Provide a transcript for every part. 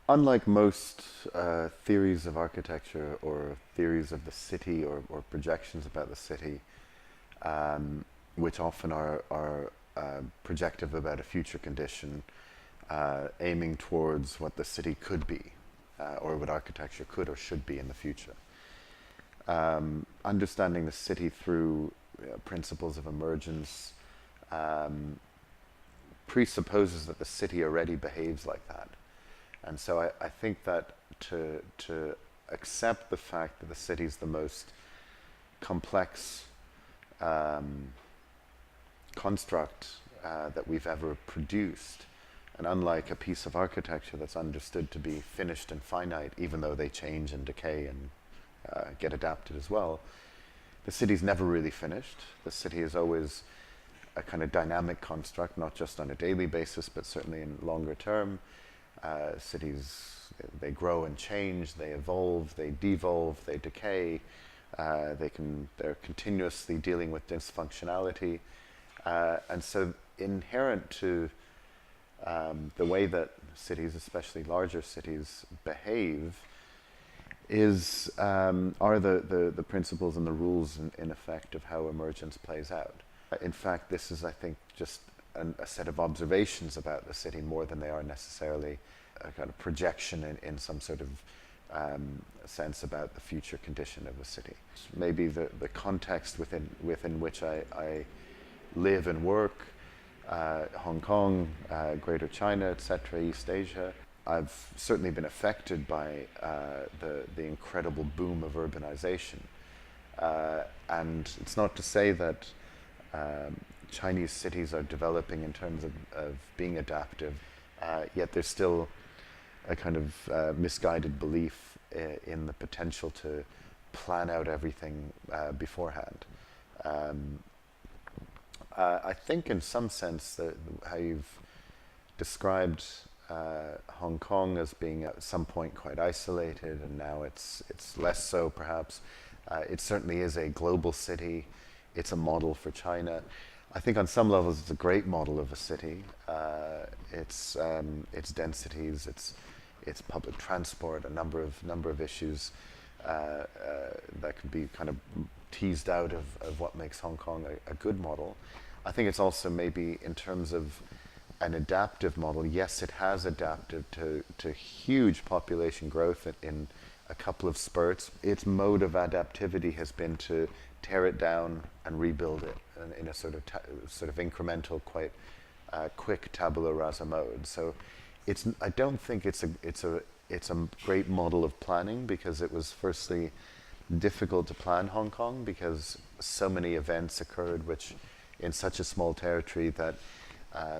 Unlike most theories of architecture or theories of the city or projections about the city, which often are projective about a future condition, aiming towards what the city could be, or what architecture could or should be in the future. Understanding the city through principles of emergence presupposes that the city already behaves like that. And so I think that to accept the fact that the city is the most complex construct that we've ever produced, and unlike a piece of architecture that's understood to be finished and finite, even though they change and decay and get adapted as well, the city's never really finished. The city is always a kind of dynamic construct, not just on a daily basis, but certainly in longer term. Cities, they grow and change, they evolve, they devolve, they decay. They're continuously dealing with dysfunctionality. And so inherent to the way that cities, especially larger cities, behave are the principles and the rules in effect of how emergence plays out. In fact, this is, I think, just a set of observations about the city more than they are necessarily a kind of projection in some sort of sense about the future condition of the city. Maybe the context within which I live and work, Hong Kong, Greater China, etc., East Asia. I've certainly been affected by the incredible boom of urbanization. And it's not to say that Chinese cities are developing in terms of being adaptive, yet there's still a kind of misguided belief in the potential to plan out everything beforehand. I think in some sense that how you've described Hong Kong as being at some point quite isolated, and now it's less so perhaps. It certainly is a global city. It's a model for China. I think on some levels it's a great model of a city. Its densities, its public transport, a number of issues that can be kind of teased out of what makes Hong Kong a good model. I think it's also maybe in terms of an adaptive model. Yes, it has adapted to huge population growth in a couple of spurts. Its mode of adaptivity has been to tear it down and rebuild it in a sort of incremental, quite quick tabula rasa mode. So I don't think it's a great model of planning, because it was firstly difficult to plan Hong Kong because so many events occurred which in such a small territory that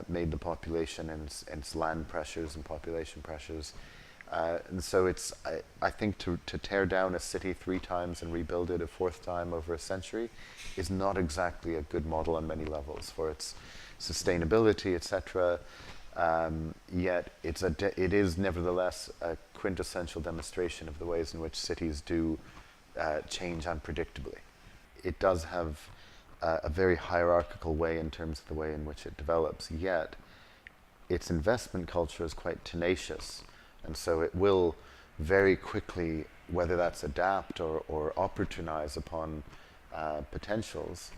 made the population and its land pressures and population pressures. And so I think to tear down a city 3 times and rebuild it a 4th time over a century is not exactly a good model on many levels for its sustainability, etc. Yet it is nevertheless a quintessential demonstration of the ways in which cities do change unpredictably. It does have a very hierarchical way in terms of the way in which it develops, yet its investment culture is quite tenacious, and so it will very quickly, whether that's adapt or opportunize upon potentials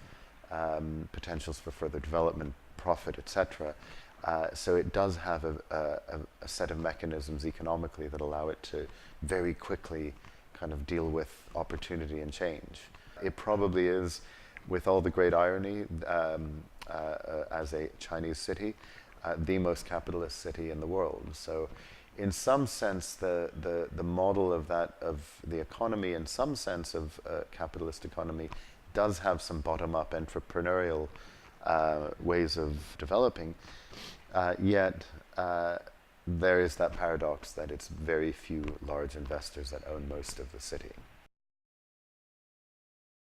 for further development, profit, etc. So it does have a set of mechanisms economically that allow it to very quickly kind of deal with opportunity and change. It probably is, with all the great irony, as a Chinese city, the most capitalist city in the world. So in some sense, the model of the economy, in some sense of capitalist economy, does have some bottom-up entrepreneurial ways of developing, yet there is that paradox that it's very few large investors that own most of the city.